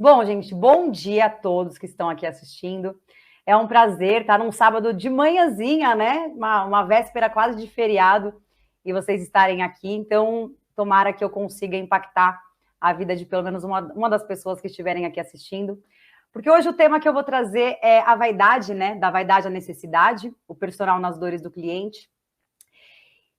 Bom, gente, bom dia a todos que estão aqui assistindo. É um prazer estar num sábado de manhãzinha, né? Uma véspera quase de feriado e vocês estarem aqui. Então, tomara que eu consiga impactar a vida de pelo menos uma das pessoas que estiverem aqui assistindo. Porque hoje o tema que eu vou trazer é a vaidade, né? Da vaidade à necessidade, o personal nas dores do cliente.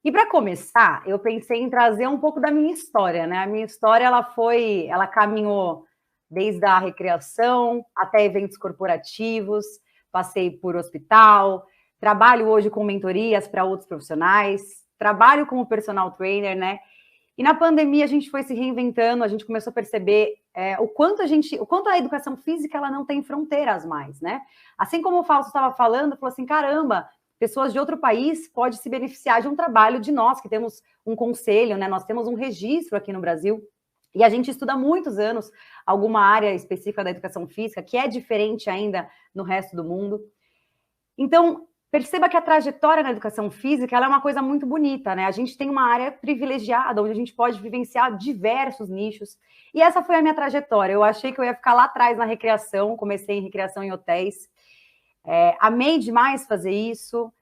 E para começar, eu pensei em trazer um pouco da minha história, né? A minha história, ela caminhou desde a recreação até eventos corporativos, passei por hospital, trabalho hoje com mentorias para outros profissionais, trabalho como personal trainer, né? E na pandemia a gente foi se reinventando, a gente começou a perceber o quanto a educação física ela não tem fronteiras mais, né? Assim como o Fausto estava falando, falou assim, caramba, pessoas de outro país podem se beneficiar de um trabalho de nós, que temos um conselho, né? Nós temos um registro aqui no Brasil, e a gente estuda há muitos anos alguma área específica da educação física, que é diferente ainda no resto do mundo. Então, perceba que a trajetória na educação física ela é uma coisa muito bonita, né? A gente tem uma área privilegiada, onde a gente pode vivenciar diversos nichos. E essa foi a minha trajetória. Eu achei que eu ia ficar lá atrás na recreação, comecei em recreação em hotéis. Amei demais fazer isso,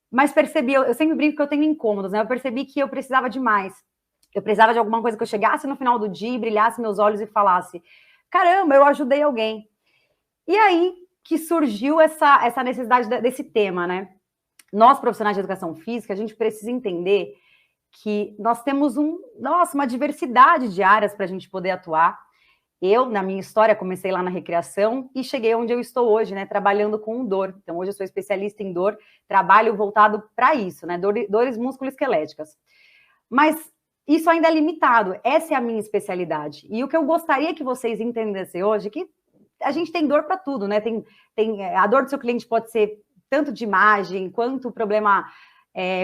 mas percebi, eu sempre brinco que eu tenho incômodos, né? Eu percebi que eu precisava de mais. Eu precisava de alguma coisa que eu chegasse no final do dia, brilhasse meus olhos e falasse, caramba, eu ajudei alguém. E aí que surgiu essa necessidade desse tema, né? Nós, profissionais de educação física, a gente precisa entender que nós temos uma diversidade de áreas para a gente poder atuar. Eu, na minha história, comecei lá na recreação e cheguei onde eu estou hoje, né? Trabalhando com dor. Então, hoje eu sou especialista em dor, trabalho voltado para isso, né? Dores musculoesqueléticas. Mas isso ainda é limitado, essa é a minha especialidade. E o que eu gostaria que vocês entendessem hoje é que a gente tem dor para tudo, né? A dor do seu cliente pode ser tanto de imagem, quanto problema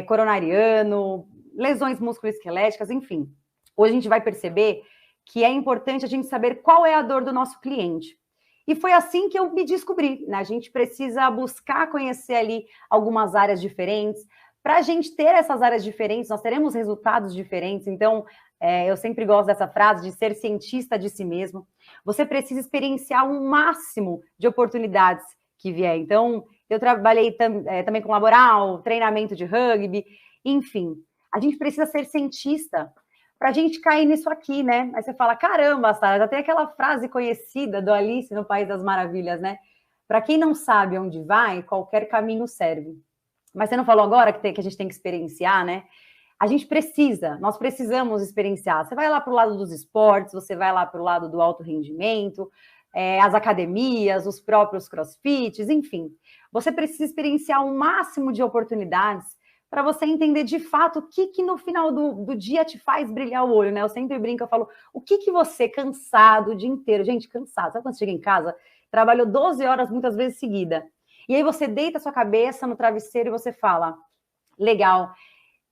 coronariano, lesões musculoesqueléticas, enfim. Hoje a gente vai perceber que é importante a gente saber qual é a dor do nosso cliente. E foi assim que eu me descobri, né? A gente precisa buscar conhecer ali algumas áreas diferentes. Para a gente ter essas áreas diferentes, nós teremos resultados diferentes. Então, eu sempre gosto dessa frase de ser cientista de si mesmo. Você precisa experienciar um máximo de oportunidades que vier. Então, eu trabalhei também com laboral, treinamento de rugby, enfim. A gente precisa ser cientista para a gente cair nisso aqui, né? Aí você fala, caramba, Sara, já tem aquela frase conhecida do Alice no País das Maravilhas, né? Para quem não sabe onde vai, qualquer caminho serve. Mas você não falou agora que a gente tem que experienciar, né? Nós precisamos experienciar. Você vai lá para o lado dos esportes, você vai lá para o lado do alto rendimento, as academias, os próprios crossfits, enfim. Você precisa experienciar um máximo de oportunidades para você entender de fato o que no final do dia te faz brilhar o olho, né? Eu sempre brinco, eu falo, o que você cansado o dia inteiro, gente, cansado, sabe quando você chega em casa, trabalhou 12 horas muitas vezes seguida, e aí você deita a sua cabeça no travesseiro e você fala, legal,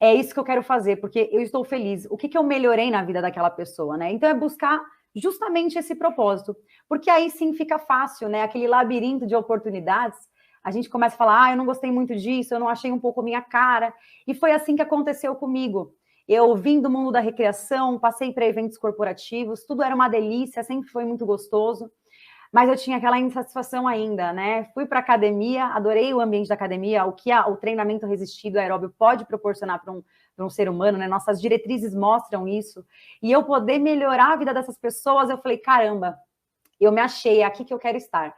é isso que eu quero fazer, porque eu estou feliz. O que eu melhorei na vida daquela pessoa, né? Então é buscar justamente esse propósito, porque aí sim fica fácil, né? Aquele labirinto de oportunidades, a gente começa a falar, eu não gostei muito disso, eu não achei um pouco a minha cara, e foi assim que aconteceu comigo. Eu vim do mundo da recreação, passei para eventos corporativos, tudo era uma delícia, sempre foi muito gostoso, mas eu tinha aquela insatisfação ainda, né? Fui para a academia, adorei o ambiente da academia, o que o treinamento resistido aeróbio pode proporcionar para um ser humano, né? Nossas diretrizes mostram isso. E eu poder melhorar a vida dessas pessoas, eu falei, caramba, eu me achei, é aqui que eu quero estar.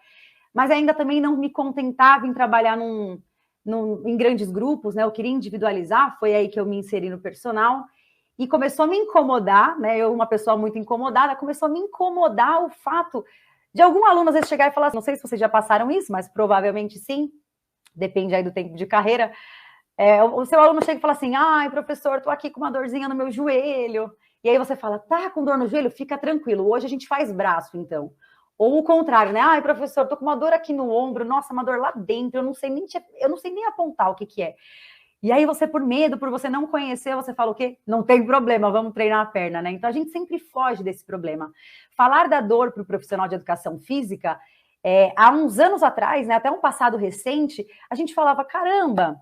Mas ainda também não me contentava em trabalhar em grandes grupos, né? Eu queria individualizar, foi aí que eu me inseri no personal. E começou a me incomodar, né? Eu, uma pessoa muito incomodada, começou a me incomodar o fato de algum aluno às vezes chegar e falar assim, não sei se vocês já passaram isso, mas provavelmente sim, depende aí do tempo de carreira, o seu aluno chega e fala assim, ai, professor, tô aqui com uma dorzinha no meu joelho, e aí você fala, tá com dor no joelho? Fica tranquilo, hoje a gente faz braço, então. Ou o contrário, né? Ai, professor, tô com uma dor aqui no ombro, nossa, uma dor lá dentro, eu não sei nem apontar o que é. E aí você, por medo, por você não conhecer, você fala o quê? Não tem problema, vamos treinar a perna, né? Então a gente sempre foge desse problema. Falar da dor para o profissional de educação física, há uns anos atrás, né, até um passado recente, a gente falava, caramba,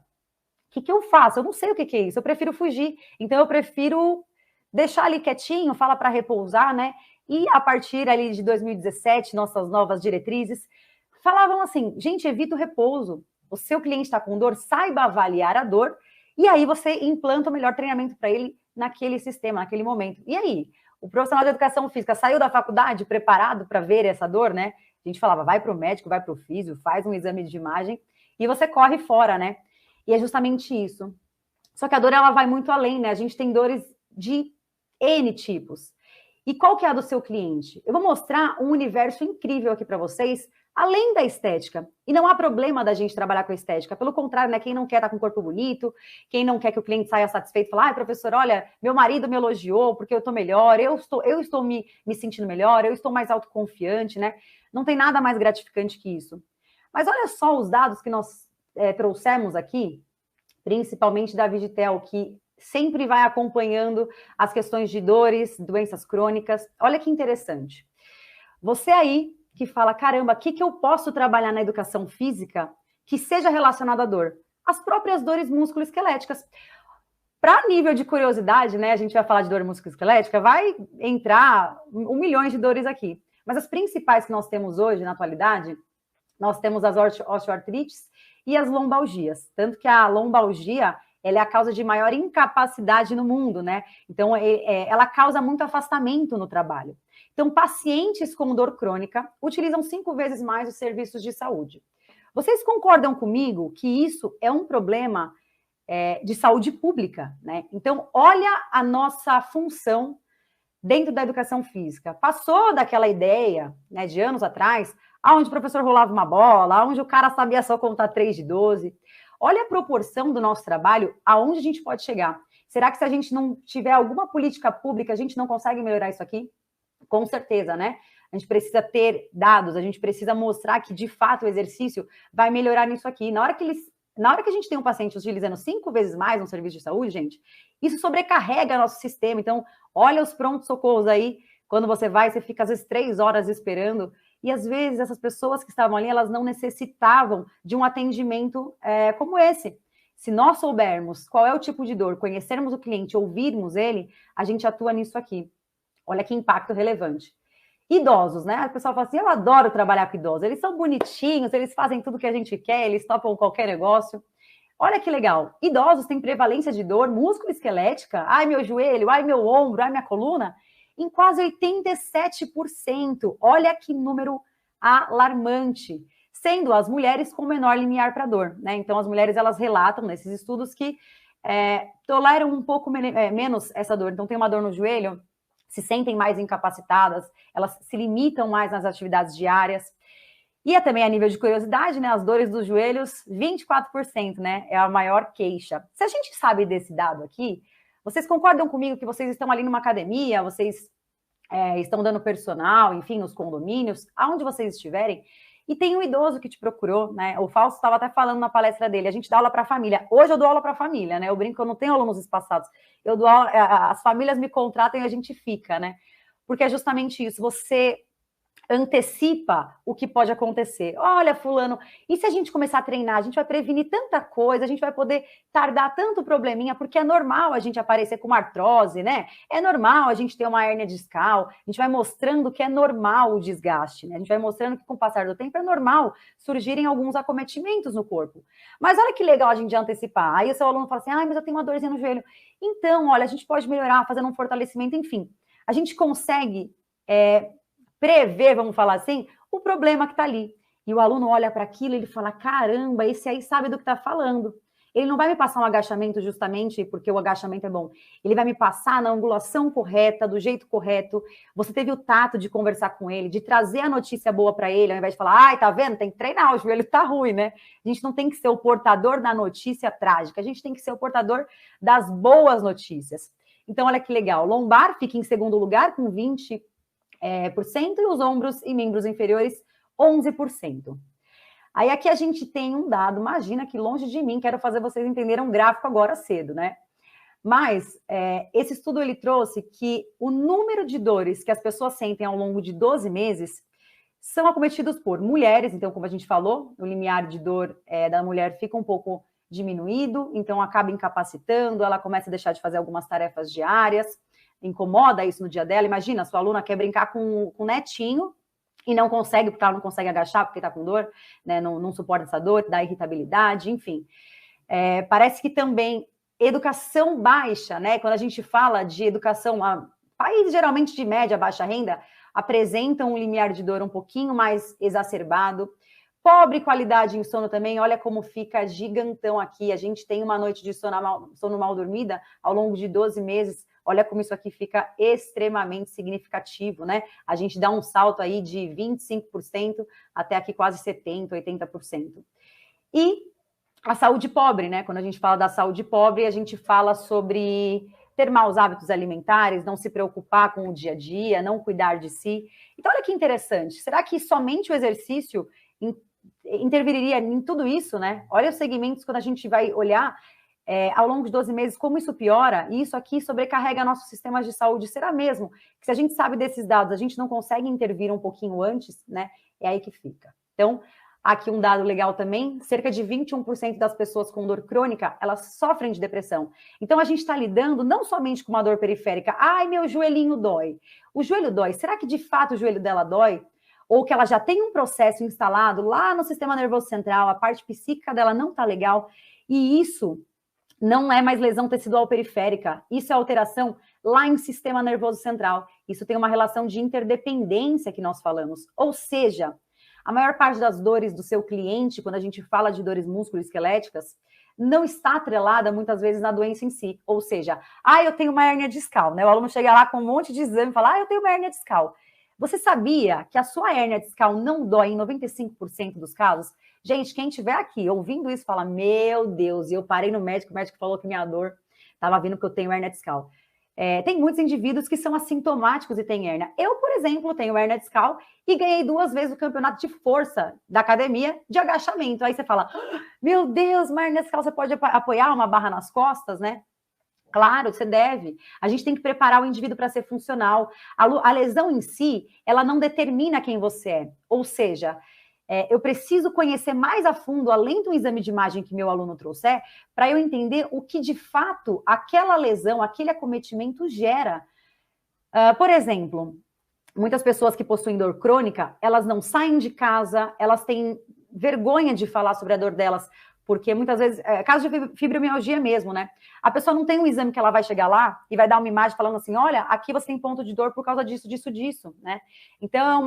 o que eu faço? Eu não sei o que é isso, eu prefiro fugir. Então eu prefiro deixar ali quietinho, fala para repousar, né? E a partir ali de 2017, nossas novas diretrizes falavam assim, gente, evita o repouso. O seu cliente está com dor, saiba avaliar a dor, e aí você implanta o melhor treinamento para ele naquele sistema, naquele momento. E aí, o profissional de educação física saiu da faculdade preparado para ver essa dor, né? A gente falava, vai para o médico, vai para o físio, faz um exame de imagem, e você corre fora, né? E é justamente isso. Só que a dor, ela vai muito além, né? A gente tem dores de N tipos. E qual que é a do seu cliente? Eu vou mostrar um universo incrível aqui para vocês, além da estética. E não há problema da gente trabalhar com a estética. Pelo contrário, né? Quem não quer estar com o corpo bonito, quem não quer que o cliente saia satisfeito, falar, ai, professor, olha, meu marido me elogiou porque eu estou melhor, eu estou me sentindo melhor, eu estou mais autoconfiante, né? Não tem nada mais gratificante que isso. Mas olha só os dados que nós trouxemos aqui, principalmente da Vigitel, que sempre vai acompanhando as questões de dores, doenças crônicas. Olha que interessante. Você aí que fala, caramba, o que eu posso trabalhar na educação física que seja relacionado à dor? As próprias dores musculoesqueléticas. Para nível de curiosidade, né, a gente vai falar de dor musculoesquelética, vai entrar 1 milhão de dores aqui. Mas as principais que nós temos hoje, na atualidade, nós temos as osteoartrites e as lombalgias. Tanto que a lombalgia, ela é a causa de maior incapacidade no mundo, né? Então, ela causa muito afastamento no trabalho. Então, pacientes com dor crônica utilizam 5 vezes mais os serviços de saúde. Vocês concordam comigo que isso é um problema de saúde pública, né? Então, olha a nossa função dentro da educação física. Passou daquela ideia, né, de anos atrás, onde o professor rolava uma bola, onde o cara sabia só contar 3 de 12. Olha a proporção do nosso trabalho, aonde a gente pode chegar. Será que se a gente não tiver alguma política pública, a gente não consegue melhorar isso aqui? Com certeza, né? A gente precisa ter dados, a gente precisa mostrar que, de fato, o exercício vai melhorar nisso aqui. Na hora que a gente tem um paciente utilizando 5 vezes mais um serviço de saúde, gente, isso sobrecarrega nosso sistema. Então, olha os prontos-socorros aí, quando você vai, você fica às vezes 3 horas esperando, e às vezes essas pessoas que estavam ali, elas não necessitavam de um atendimento como esse. Se nós soubermos qual é o tipo de dor, conhecermos o cliente, ouvirmos ele, a gente atua nisso aqui. Olha que impacto relevante. Idosos, né? O pessoal fala assim, eu adoro trabalhar com idosos, eles são bonitinhos, eles fazem tudo que a gente quer, eles topam qualquer negócio. Olha que legal, idosos têm prevalência de dor musculoesquelética, ai meu joelho, ai meu ombro, ai minha coluna, em quase 87%. Olha que número alarmante. Sendo as mulheres com menor limiar para dor, né? Então as mulheres, elas relatam nesses estudos que toleram um pouco menos essa dor. Então tem uma dor no joelho, se sentem mais incapacitadas, elas se limitam mais nas atividades diárias. E também a nível de curiosidade, né, as dores dos joelhos, 24%, né, é a maior queixa. Se a gente sabe desse dado aqui, vocês concordam comigo que vocês estão ali numa academia, vocês estão dando personal, enfim, nos condomínios, aonde vocês estiverem, e tem um idoso que te procurou, né? O Fausto estava até falando na palestra dele, a gente dá aula para a família. Hoje eu dou aula para a família, né? Eu brinco que eu não tenho alunos espaçados. Eu dou aula, as famílias me contratam e a gente fica, né? Porque é justamente isso, você antecipa o que pode acontecer. Olha, fulano, e se a gente começar a treinar, a gente vai prevenir tanta coisa, a gente vai poder tardar tanto probleminha, porque é normal a gente aparecer com uma artrose, né? É normal a gente ter uma hérnia discal, a gente vai mostrando que é normal o desgaste, né? A gente vai mostrando que com o passar do tempo é normal surgirem alguns acometimentos no corpo. Mas olha que legal a gente já antecipar. Aí o seu aluno fala assim, mas eu tenho uma dorzinha no joelho. Então, olha, a gente pode melhorar fazendo um fortalecimento, enfim. A gente consegue prever, vamos falar assim, o problema que está ali. E o aluno olha para aquilo e ele fala, caramba, esse aí sabe do que está falando. Ele não vai me passar um agachamento justamente porque o agachamento é bom. Ele vai me passar na angulação correta, do jeito correto. Você teve o tato de conversar com ele, de trazer a notícia boa para ele, ao invés de falar, ai, tá vendo? Tem que treinar, o joelho tá ruim, né? A gente não tem que ser o portador da notícia trágica, a gente tem que ser o portador das boas notícias. Então, olha que legal. Lombar fica em segundo lugar com 20%, e os ombros e membros inferiores, 11%. Aí aqui a gente tem um dado, imagina que longe de mim, quero fazer vocês entenderem um gráfico agora cedo, né? Mas esse estudo, ele trouxe que o número de dores que as pessoas sentem ao longo de 12 meses são acometidos por mulheres, então, como a gente falou, o limiar de dor da mulher fica um pouco diminuído, então acaba incapacitando, ela começa a deixar de fazer algumas tarefas diárias, incomoda isso no dia dela. Imagina, sua aluna quer brincar com o netinho e não consegue, porque ela não consegue agachar, porque está com dor, né? Não suporta essa dor, dá irritabilidade, enfim. Parece que também educação baixa, né? Quando a gente fala de educação, países geralmente de média, baixa renda, apresentam um limiar de dor um pouquinho mais exacerbado. Pobre qualidade em sono também, olha como fica gigantão aqui. A gente tem uma noite de sono mal dormida ao longo de 12 meses. Olha como isso aqui fica extremamente significativo, né? A gente dá um salto aí de 25% até aqui quase 70%, 80%. E a saúde pobre, né? Quando a gente fala da saúde pobre, a gente fala sobre ter maus hábitos alimentares, não se preocupar com o dia a dia, não cuidar de si. Então, olha que interessante. Será que somente o exercício interviriria em tudo isso, né? Olha os segmentos quando a gente vai olhar ao longo de 12 meses, como isso piora, e isso aqui sobrecarrega nossos sistemas de saúde. Será mesmo que se a gente sabe desses dados, a gente não consegue intervir um pouquinho antes, né? É aí que fica. Então, aqui um dado legal também, cerca de 21% das pessoas com dor crônica, elas sofrem de depressão. Então, a gente está lidando não somente com uma dor periférica, ai, meu joelhinho dói. O joelho dói, será que de fato o joelho dela dói? Ou que ela já tem um processo instalado lá no sistema nervoso central, a parte psíquica dela não está legal, e isso não é mais lesão tecidual periférica, isso é alteração lá em sistema nervoso central. Isso tem uma relação de interdependência que nós falamos. Ou seja, a maior parte das dores do seu cliente, quando a gente fala de dores musculoesqueléticas, não está atrelada muitas vezes na doença em si. Ou seja, eu tenho uma hérnia discal, né? O aluno chega lá com um monte de exame e fala, eu tenho uma hérnia discal. Você sabia que a sua hérnia discal não dói em 95% dos casos? Gente, quem estiver aqui ouvindo isso fala, meu Deus, e eu parei no médico, o médico falou que minha dor estava vindo porque eu tenho hérnia discal. Tem muitos indivíduos que são assintomáticos e têm hérnia. Eu, por exemplo, tenho hérnia discal e ganhei 2 vezes o campeonato de força da academia de agachamento. Aí você fala, meu Deus, uma hérnia discal, você pode apoiar uma barra nas costas, né? Claro, você deve. A gente tem que preparar o indivíduo para ser funcional. A lesão em si, ela não determina quem você é. Ou seja, eu preciso conhecer mais a fundo, além do exame de imagem que meu aluno trouxer, para eu entender o que, de fato, aquela lesão, aquele acometimento gera. Por exemplo, muitas pessoas que possuem dor crônica, elas não saem de casa, elas têm vergonha de falar sobre a dor delas, porque muitas vezes, caso de fibromialgia mesmo, né? A pessoa não tem um exame que ela vai chegar lá e vai dar uma imagem falando assim, olha, aqui você tem ponto de dor por causa disso, disso, disso, né? Então,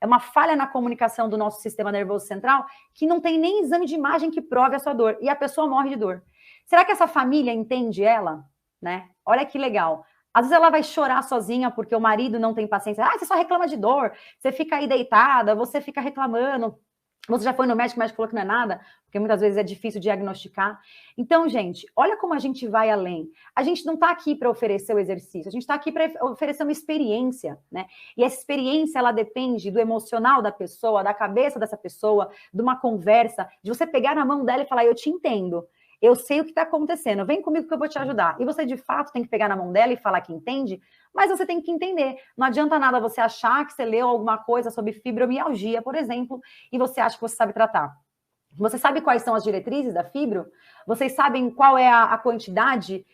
é uma falha na comunicação do nosso sistema nervoso central que não tem nem exame de imagem que prove a sua dor e a pessoa morre de dor. Será que essa família entende ela? Né? Olha que legal. Às vezes ela vai chorar sozinha porque o marido não tem paciência. Você só reclama de dor, você fica aí deitada, você fica reclamando. Você já foi no médico, o médico falou que não é nada, porque muitas vezes é difícil diagnosticar. Então, gente, olha como a gente vai além. A gente não está aqui para oferecer o exercício, a gente está aqui para oferecer uma experiência, né? E essa experiência, ela depende do emocional da pessoa, da cabeça dessa pessoa, de uma conversa, de você pegar na mão dela e falar, eu te entendo. Eu sei o que está acontecendo, vem comigo que eu vou te ajudar. E você, de fato, tem que pegar na mão dela e falar que entende, mas você tem que entender. Não adianta nada você achar que você leu alguma coisa sobre fibromialgia, por exemplo, e você acha que você sabe tratar. Você sabe quais são as diretrizes da fibro? Vocês sabem qual é a quantidade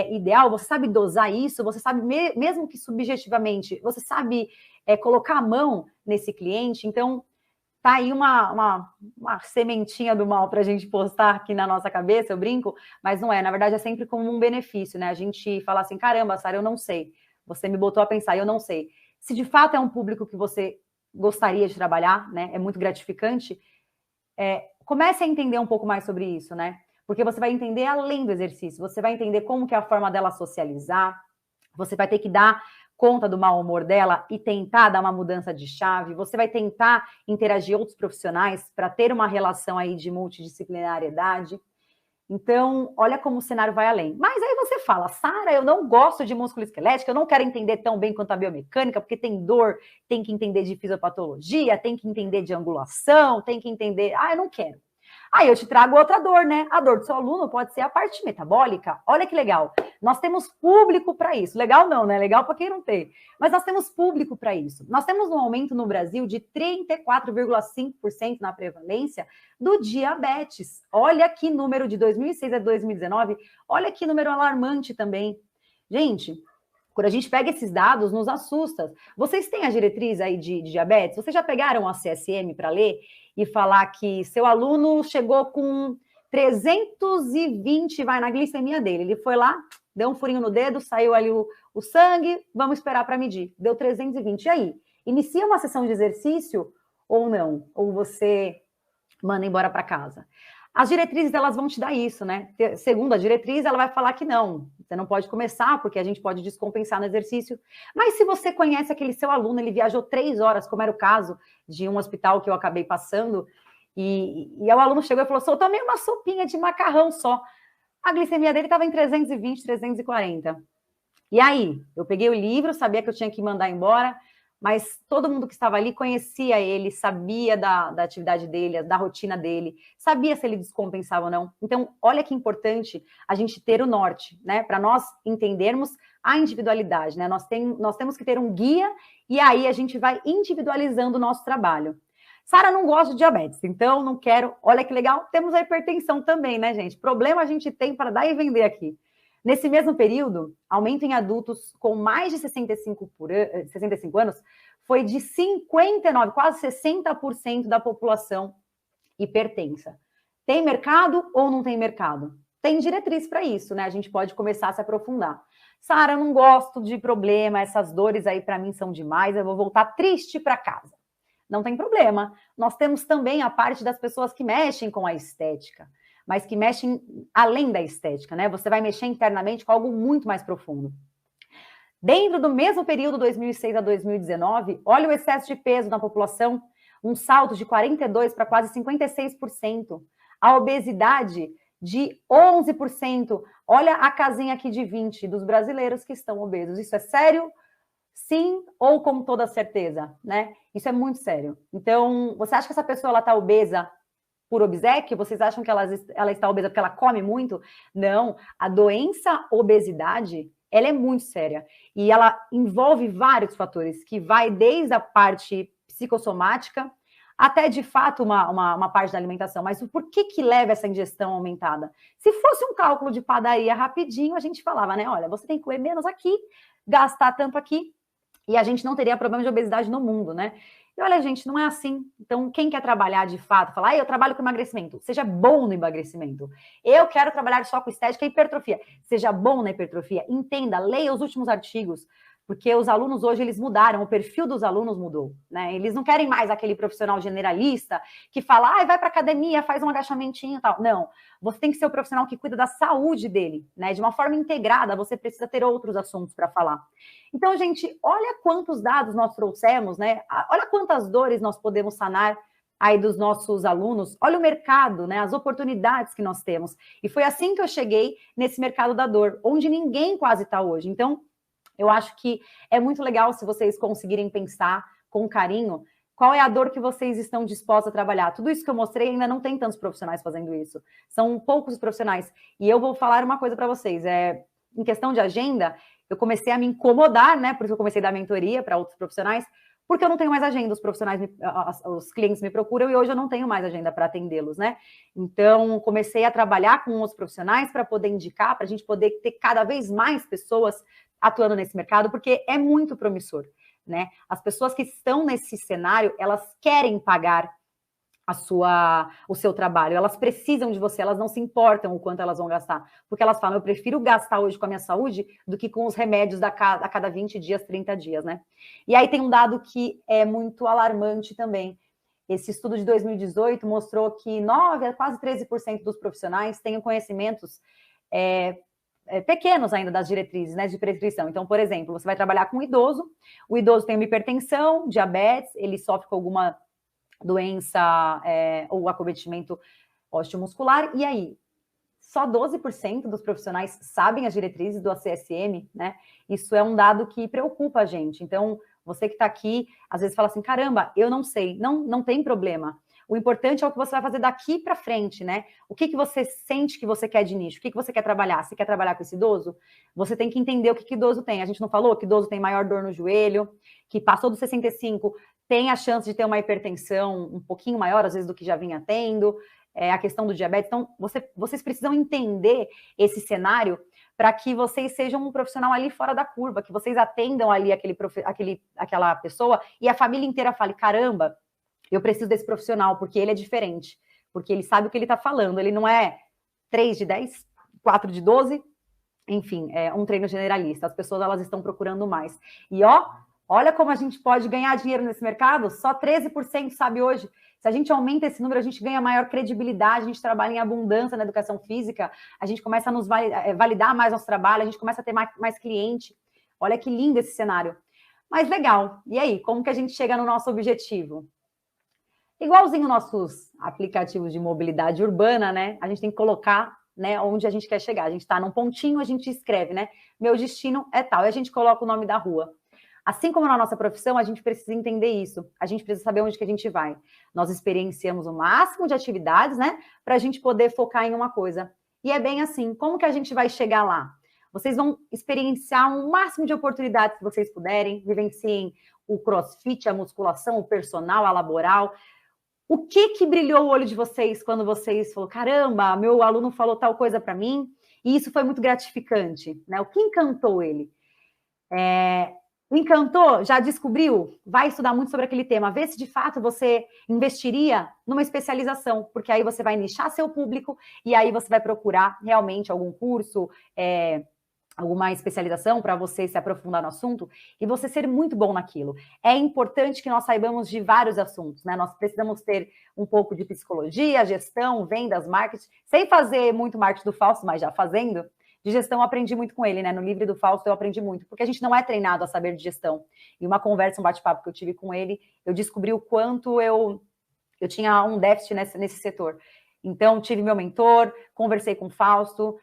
ideal? Você sabe dosar isso? Você sabe, mesmo que subjetivamente, você sabe colocar a mão nesse cliente? Então, tá aí uma sementinha do mal para a gente postar aqui na nossa cabeça, eu brinco, mas não é, na verdade é sempre como um benefício, né? A gente fala assim, caramba, Sara, eu não sei. Você me botou a pensar, eu não sei. Se de fato é um público que você gostaria de trabalhar, né? É muito gratificante, comece a entender um pouco mais sobre isso, né? Porque você vai entender além do exercício, você vai entender como que é a forma dela socializar, você vai ter que dar conta do mau humor dela e tentar dar uma mudança de chave, você vai tentar interagir outros profissionais para ter uma relação aí de multidisciplinariedade. Então, olha como o cenário vai além. Mas aí você fala, Sara, eu não gosto de musculoesquelética, eu não quero entender tão bem quanto a biomecânica, porque tem dor, tem que entender de fisiopatologia, tem que entender de angulação, tem que entender... eu não quero. Aí eu te trago outra dor, né? A dor do seu aluno pode ser a parte metabólica. Olha que legal. Nós temos público para isso. Legal não, né? Legal para quem não tem. Mas nós temos público para isso. Nós temos um aumento no Brasil de 34,5% na prevalência do diabetes. Olha que número de 2006 a 2019. Olha que número alarmante também. Gente, Quando a gente pega esses dados, nos assusta. Vocês têm a diretriz aí de diabetes? Vocês já pegaram a CSM para ler e falar que seu aluno chegou com 320, vai na glicemia dele. Ele foi lá, deu um furinho no dedo, saiu ali o sangue, vamos esperar para medir. Deu 320. E aí? Inicia uma sessão de exercício ou não? Ou você manda embora para casa? As diretrizes, elas vão te dar isso, né? Segundo a diretriz, ela vai falar que não, você não pode começar, porque a gente pode descompensar no exercício. Mas se você conhece aquele seu aluno, ele viajou 3 horas, como era o caso de um hospital que eu acabei passando, e o aluno chegou e falou assim, eu tomei uma sopinha de macarrão só. A glicemia dele estava em 320, 340. E aí? Eu peguei o livro, sabia que eu tinha que mandar embora, mas todo mundo que estava ali conhecia ele, sabia da atividade dele, da rotina dele, sabia se ele descompensava ou não. Então, olha que importante a gente ter o norte, né? Para nós entendermos a individualidade, né? Nós temos que ter um guia e aí a gente vai individualizando o nosso trabalho. Sara, não gosta de diabetes, então não quero. Olha que legal, temos a hipertensão também, né, gente? Problema a gente tem para dar e vender aqui. Nesse mesmo período, aumento em adultos com mais de 65 anos foi de 59%, quase 60% da população hipertensa. Tem mercado ou não tem mercado? Tem diretriz para isso, né? A gente pode começar a se aprofundar. Sara, eu não gosto de problema, essas dores aí para mim são demais, eu vou voltar triste para casa. Não tem problema. Nós temos também a parte das pessoas que mexem com a estética, mas que mexem além da estética, né? Você vai mexer internamente com algo muito mais profundo. Dentro do mesmo período, 2006 a 2019, olha o excesso de peso na população, um salto de 42% para quase 56%. A obesidade de 11%. Olha a casinha aqui de 20% dos brasileiros que estão obesos. Isso é sério? Sim ou com toda certeza, né? Isso é muito sério. Então, você acha que essa pessoa está obesa por obséquio? Vocês acham que ela está obesa porque ela come muito? Não, a doença obesidade, ela é muito séria. E ela envolve vários fatores, que vai desde a parte psicossomática até, de fato, uma parte da alimentação. Mas por que leva essa ingestão aumentada? Se fosse um cálculo de padaria rapidinho, a gente falava, né? Olha, você tem que comer menos aqui, gastar tanto aqui, e a gente não teria problema de obesidade no mundo, né? E olha, gente, não é assim. Então, quem quer trabalhar de fato, falar, eu trabalho com emagrecimento, seja bom no emagrecimento. Eu quero trabalhar só com estética e hipertrofia, seja bom na hipertrofia. Entenda, leia os últimos artigos, porque os alunos hoje, eles mudaram, o perfil dos alunos mudou, né? Eles não querem mais aquele profissional generalista que fala, vai para academia, faz um agachamentinho e tal. Não, você tem que ser o profissional que cuida da saúde dele, né? De uma forma integrada, você precisa ter outros assuntos para falar. Então, gente, olha quantos dados nós trouxemos, né? Olha quantas dores nós podemos sanar aí dos nossos alunos. Olha o mercado, né? As oportunidades que nós temos. E foi assim que eu cheguei nesse mercado da dor, onde ninguém quase está hoje. Então, eu acho que é muito legal se vocês conseguirem pensar com carinho qual é a dor que vocês estão dispostos a trabalhar. Tudo isso que eu mostrei, ainda não tem tantos profissionais fazendo isso. São poucos os profissionais. E eu vou falar uma coisa para vocês. Em questão de agenda, eu comecei a me incomodar, né? Porque eu comecei a dar mentoria para outros profissionais, porque eu não tenho mais agenda. Os profissionais, os clientes me procuram e hoje eu não tenho mais agenda para atendê-los, né? Então, comecei a trabalhar com os profissionais para poder indicar, para a gente poder ter cada vez mais pessoas atuando nesse mercado, porque é muito promissor, né? As pessoas que estão nesse cenário, elas querem pagar o seu trabalho, elas precisam de você, elas não se importam o quanto elas vão gastar, porque elas falam, eu prefiro gastar hoje com a minha saúde do que com os remédios a cada 20 dias, 30 dias, né? E aí tem um dado que é muito alarmante também. Esse estudo de 2018 mostrou que 9 a quase 13% dos profissionais têm conhecimentos pequenos ainda das diretrizes, né, de prescrição. Então, por exemplo, você vai trabalhar com um idoso, o idoso tem uma hipertensão, diabetes, ele sofre com alguma doença ou acometimento osteomuscular, e aí? Só 12% dos profissionais sabem as diretrizes do ACSM, né? Isso é um dado que preocupa a gente. Então, você que está aqui, às vezes fala assim, caramba, eu não sei. Não tem problema. O importante é o que você vai fazer daqui para frente, né? O que você sente que você quer de nicho? O que você quer trabalhar? Você quer trabalhar com esse idoso? Você tem que entender o que idoso tem. A gente não falou que idoso tem maior dor no joelho, que passou dos 65, tem a chance de ter uma hipertensão um pouquinho maior, às vezes, do que já vinha tendo, a questão do diabetes. Então, vocês precisam entender esse cenário para que vocês sejam um profissional ali fora da curva, que vocês atendam ali aquela pessoa e a família inteira fale, caramba, eu preciso desse profissional, porque ele é diferente, porque ele sabe o que ele está falando, ele não é 3 de 10, 4 de 12, enfim, é um treino generalista, as pessoas elas estão procurando mais. E olha como a gente pode ganhar dinheiro nesse mercado, só 13% sabe hoje. Se a gente aumenta esse número, a gente ganha maior credibilidade, a gente trabalha em abundância na educação física, a gente começa a nos validar mais nosso trabalho, a gente começa a ter mais cliente. Olha que lindo esse cenário. Mas legal, e aí, como que a gente chega no nosso objetivo? Igualzinho nossos aplicativos de mobilidade urbana, né? A gente tem que colocar, né, onde a gente quer chegar. A gente está num pontinho, a gente escreve, né? Meu destino é tal, e a gente coloca o nome da rua. Assim como na nossa profissão, a gente precisa entender isso. A gente precisa saber onde que a gente vai. Nós experienciamos o máximo de atividades, né? Para a gente poder focar em uma coisa. E é bem assim. Como que a gente vai chegar lá? Vocês vão experienciar o máximo de oportunidades que vocês puderem. Vivenciem o crossfit, a musculação, o personal, a laboral. O que brilhou o olho de vocês quando vocês falaram, caramba, meu aluno falou tal coisa para mim, e isso foi muito gratificante, né? O que encantou ele? Encantou? Já descobriu? Vai estudar muito sobre aquele tema. Vê se de fato você investiria numa especialização, porque aí você vai nichar seu público e aí você vai procurar realmente algum curso, alguma especialização para você se aprofundar no assunto e você ser muito bom naquilo. É importante que nós saibamos de vários assuntos, né? Nós precisamos ter um pouco de psicologia, gestão, vendas, marketing, sem fazer muito marketing do Fausto, mas já fazendo. De gestão eu aprendi muito com ele, né? No livro do Fausto eu aprendi muito, porque a gente não é treinado a saber de gestão. E uma conversa, um bate-papo que eu tive com ele, eu descobri o quanto eu tinha um déficit nesse setor. Então, tive meu mentor, conversei com o Fausto,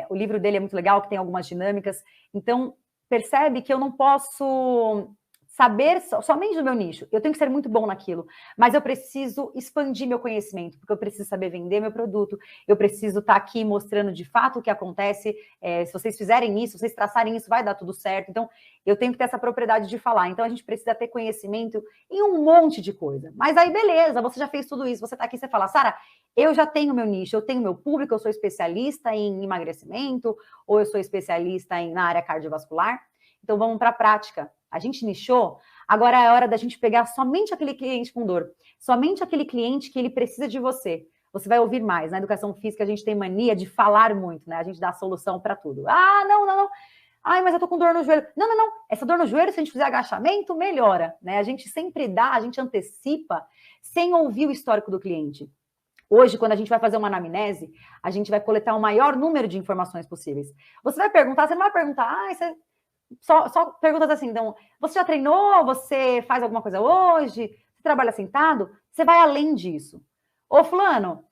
o livro dele é muito legal, que tem algumas dinâmicas. Então, percebe que eu não posso saber somente do meu nicho. Eu tenho que ser muito bom naquilo, mas eu preciso expandir meu conhecimento, porque eu preciso saber vender meu produto, eu preciso estar aqui mostrando de fato o que acontece. Se vocês fizerem isso, se vocês traçarem isso, vai dar tudo certo. Então, eu tenho que ter essa propriedade de falar. Então, a gente precisa ter conhecimento em um monte de coisa. Mas aí, beleza, você já fez tudo isso, você está aqui, você fala, Sara, eu já tenho meu nicho, eu tenho meu público, eu sou especialista em emagrecimento, ou eu sou especialista na área cardiovascular. Então, vamos para a prática. A gente nichou, agora é hora da gente pegar somente aquele cliente com dor, somente aquele cliente que ele precisa de você. Você vai ouvir mais. Na educação física, a gente tem mania de falar muito, né? A gente dá a solução para tudo. Ah, não. Ai, mas eu tô com dor no joelho. Não. Essa dor no joelho, se a gente fizer agachamento, melhora, né? A gente sempre dá, a gente antecipa, sem ouvir o histórico do cliente. Hoje, quando a gente vai fazer uma anamnese, a gente vai coletar o maior número de informações possíveis. Você vai perguntar, você não vai perguntar, você... Só perguntas assim, então, você já treinou? Você faz alguma coisa hoje? Você trabalha sentado? Você vai além disso. Ô, fulano,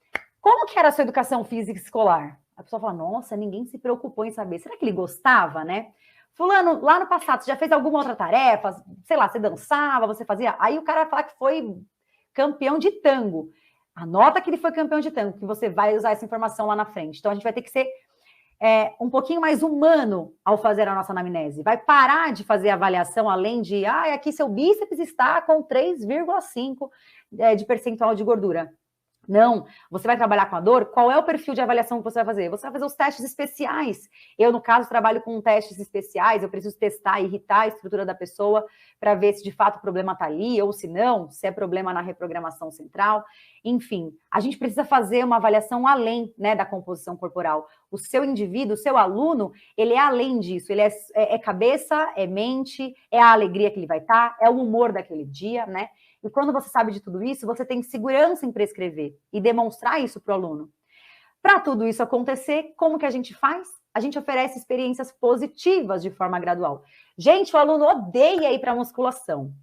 como que era a sua educação física escolar? A pessoa fala, nossa, ninguém se preocupou em saber. Será que ele gostava, né? Fulano, lá no passado, você já fez alguma outra tarefa? Sei lá, você dançava, você fazia... Aí o cara vai falar que foi campeão de tango. Anota que ele foi campeão de tango, que você vai usar essa informação lá na frente. Então, a gente vai ter que ser um pouquinho mais humano ao fazer a nossa anamnese. Vai parar de fazer avaliação além de, aqui seu bíceps está com 3,5 de percentual de gordura. Não, você vai trabalhar com a dor, qual é o perfil de avaliação que você vai fazer? Você vai fazer os testes especiais. Eu, no caso, trabalho com testes especiais, eu preciso testar, irritar a estrutura da pessoa para ver se de fato o problema está ali, ou se não, se é problema na reprogramação central. Enfim, a gente precisa fazer uma avaliação além, né, da composição corporal. O seu indivíduo, o seu aluno, ele é além disso, ele é cabeça, é mente, é a alegria que ele vai estar, é o humor daquele dia, né? E quando você sabe de tudo isso, você tem segurança em prescrever e demonstrar isso para o aluno. Para tudo isso acontecer, como que a gente faz? A gente oferece experiências positivas de forma gradual. Gente, o aluno odeia ir para musculação.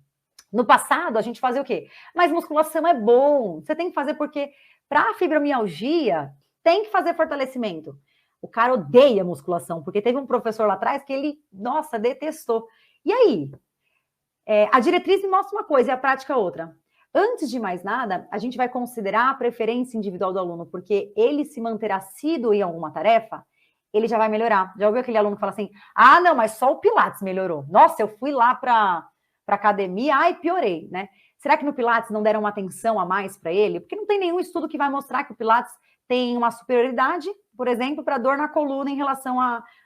No passado, a gente fazia o quê? Mas musculação é bom. Você tem que fazer porque para a fibromialgia, tem que fazer fortalecimento. O cara odeia musculação, porque teve um professor lá atrás que ele, nossa, detestou. E aí? A diretriz me mostra uma coisa e a prática outra. Antes de mais nada, a gente vai considerar a preferência individual do aluno, porque ele se manter assíduo em alguma tarefa, ele já vai melhorar. Já ouviu aquele aluno que fala assim, não, mas só o Pilates melhorou. Nossa, eu fui lá para academia, e piorei, né? Será que no Pilates não deram uma atenção a mais para ele? Porque não tem nenhum estudo que vai mostrar que o Pilates tem uma superioridade, por exemplo, para dor na coluna em relação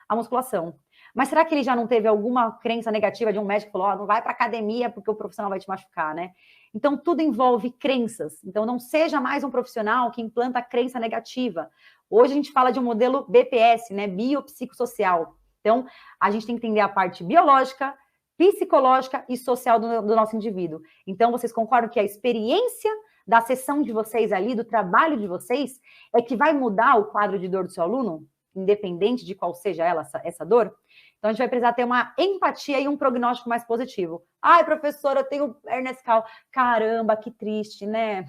a musculação. Mas será que ele já não teve alguma crença negativa de um médico que falou, não vai para academia porque o profissional vai te machucar, né? Então, tudo envolve crenças. Então, não seja mais um profissional que implanta crença negativa. Hoje a gente fala de um modelo BPS, né? Biopsicossocial. Então, a gente tem que entender a parte biológica, psicológica e social do nosso indivíduo. Então, vocês concordam que a experiência da sessão de vocês ali, do trabalho de vocês, é que vai mudar o quadro de dor do seu aluno, independente de qual seja essa dor? Então, a gente vai precisar ter uma empatia e um prognóstico mais positivo. Ai, professora, eu tenho hernia discal. Caramba, que triste, né?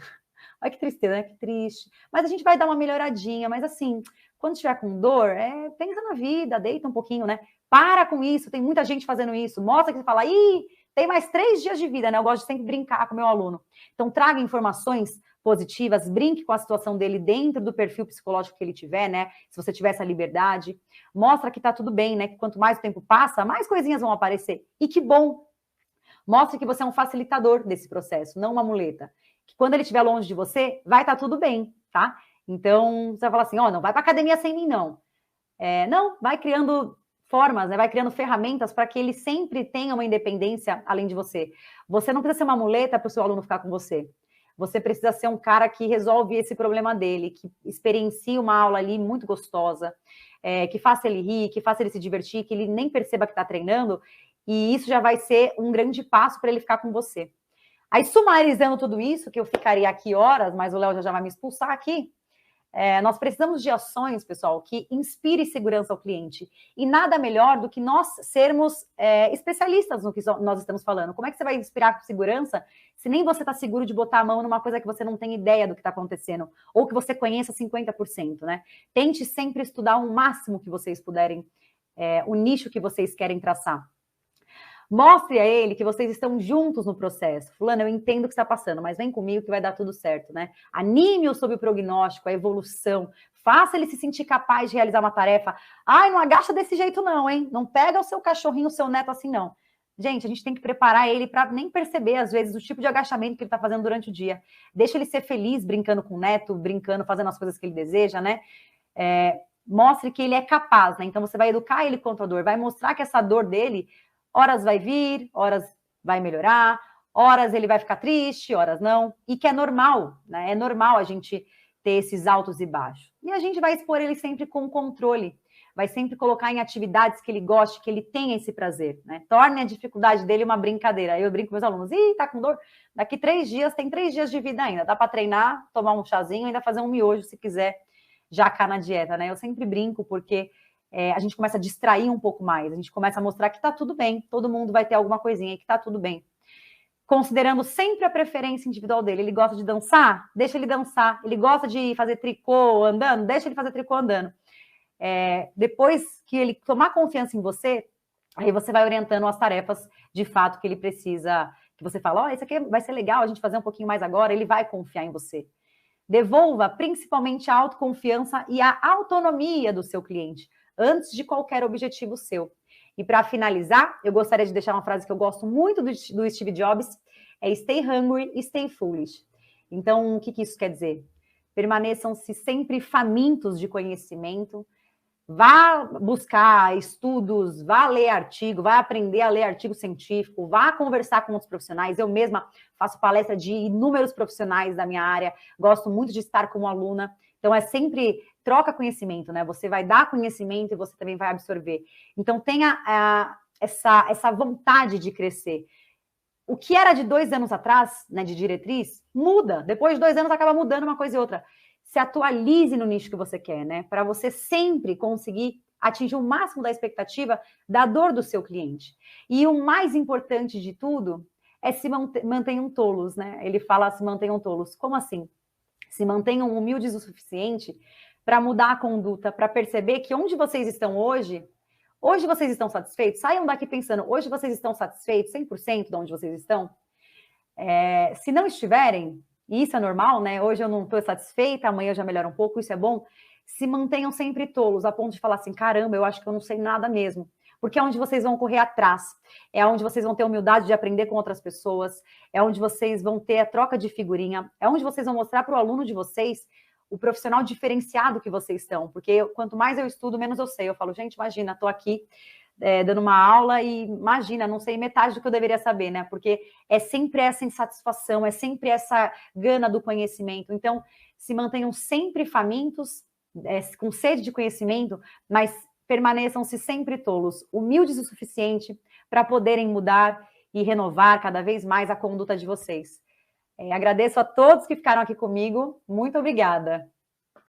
Olha que tristeza, né? Que triste. Mas a gente vai dar uma melhoradinha. Mas assim, quando estiver com dor, pensa na vida, deita um pouquinho, né? Para com isso, tem muita gente fazendo isso. Mostra que você fala, tem mais 3 dias de vida, né? Eu gosto de sempre brincar com o meu aluno. Então, traga informações positivas, brinque com a situação dele dentro do perfil psicológico que ele tiver, né? Se você tiver essa liberdade, mostra que tá tudo bem, né? Que quanto mais o tempo passa, mais coisinhas vão aparecer. E que bom! Mostre que você é um facilitador desse processo, não uma muleta. Que quando ele estiver longe de você, vai estar tudo bem, tá? Então, você vai falar assim, não vai pra academia sem mim, não. Não, vai criando formas, né? Vai criando ferramentas para que ele sempre tenha uma independência além de você. Você não precisa ser uma muleta para o seu aluno ficar com você. Você precisa ser um cara que resolve esse problema dele, que experiencie uma aula ali muito gostosa, que faça ele rir, que faça ele se divertir, que ele nem perceba que está treinando, e isso já vai ser um grande passo para ele ficar com você. Aí, sumarizando tudo isso, que eu ficaria aqui horas, mas o Léo já vai me expulsar aqui, nós precisamos de ações, pessoal, que inspire segurança ao cliente. E nada melhor do que nós sermos especialistas no que nós estamos falando. Como é que você vai inspirar segurança se nem você está seguro de botar a mão numa coisa que você não tem ideia do que está acontecendo? Ou que você conheça 50%, né? Tente sempre estudar o máximo que vocês puderem, o nicho que vocês querem traçar. Mostre a ele que vocês estão juntos no processo. Fulano, eu entendo o que está passando, mas vem comigo que vai dar tudo certo, né? Anime-o sobre o prognóstico, a evolução. Faça ele se sentir capaz de realizar uma tarefa. Ai, não agacha desse jeito não, hein? Não pega o seu cachorrinho, o seu neto assim, não. Gente, a gente tem que preparar ele para nem perceber, às vezes, o tipo de agachamento que ele está fazendo durante o dia. Deixa ele ser feliz brincando com o neto, brincando, fazendo as coisas que ele deseja, né? Mostre que ele é capaz, né? Então, você vai educar ele contra a dor, vai mostrar que essa dor dele... horas vai vir, horas vai melhorar, horas ele vai ficar triste, horas não, e que é normal, né? É normal a gente ter esses altos e baixos. E a gente vai expor ele sempre com controle, vai sempre colocar em atividades que ele goste, que ele tenha esse prazer, né? Torne a dificuldade dele uma brincadeira. Eu brinco com meus alunos, tá com dor? Daqui 3 dias, tem 3 dias de vida ainda, dá para treinar, tomar um chazinho, ainda fazer um miojo, se quiser, já cá na dieta, né? Eu sempre brinco, porque... a gente começa a distrair um pouco mais, a gente começa a mostrar que tá tudo bem, todo mundo vai ter alguma coisinha que tá tudo bem. Considerando sempre a preferência individual dele. Ele gosta de dançar? Deixa ele dançar. Ele gosta de fazer tricô andando? Deixa ele fazer tricô andando. Depois que ele tomar confiança em você, aí você vai orientando as tarefas de fato que ele precisa, que você fala, isso aqui vai ser legal a gente fazer um pouquinho mais agora, ele vai confiar em você. Devolva principalmente a autoconfiança e a autonomia do seu cliente, antes de qualquer objetivo seu. E para finalizar, eu gostaria de deixar uma frase que eu gosto muito do Steve Jobs, stay hungry, stay foolish. Então, o que isso quer dizer? Permaneçam-se sempre famintos de conhecimento, vá buscar estudos, vá ler artigo, vá aprender a ler artigo científico, vá conversar com outros profissionais. Eu mesma faço palestra de inúmeros profissionais da minha área, gosto muito de estar como aluna. Então, é sempre troca conhecimento, né? Você vai dar conhecimento e você também vai absorver. Então, tenha essa vontade de crescer. O que era de 2 anos atrás, né, de diretriz, muda. Depois de 2 anos, acaba mudando uma coisa e outra. Se atualize no nicho que você quer, né? Para você sempre conseguir atingir o máximo da expectativa da dor do seu cliente. E o mais importante de tudo é se mantenham tolos, né? Ele fala se mantenham tolos. Como assim? Se mantenham humildes o suficiente para mudar a conduta, para perceber que onde vocês estão hoje vocês estão satisfeitos? Saiam daqui pensando, hoje vocês estão satisfeitos 100% de onde vocês estão? Se não estiverem, e isso é normal, né? Hoje eu não estou satisfeita, amanhã eu já melhoro um pouco, isso é bom. Se mantenham sempre tolos, a ponto de falar assim, caramba, eu acho que eu não sei nada mesmo. Porque é onde vocês vão correr atrás, é onde vocês vão ter humildade de aprender com outras pessoas, é onde vocês vão ter a troca de figurinha, é onde vocês vão mostrar para o aluno de vocês o profissional diferenciado que vocês estão, porque quanto mais eu estudo, menos eu sei. Eu falo, gente, imagina, estou aqui dando uma aula e imagina, não sei metade do que eu deveria saber, né? Porque é sempre essa insatisfação, é sempre essa gana do conhecimento. Então, se mantenham sempre famintos, com sede de conhecimento, mas permaneçam-se sempre tolos, humildes o suficiente para poderem mudar e renovar cada vez mais a conduta de vocês. Agradeço a todos que ficaram aqui comigo. Muito obrigada.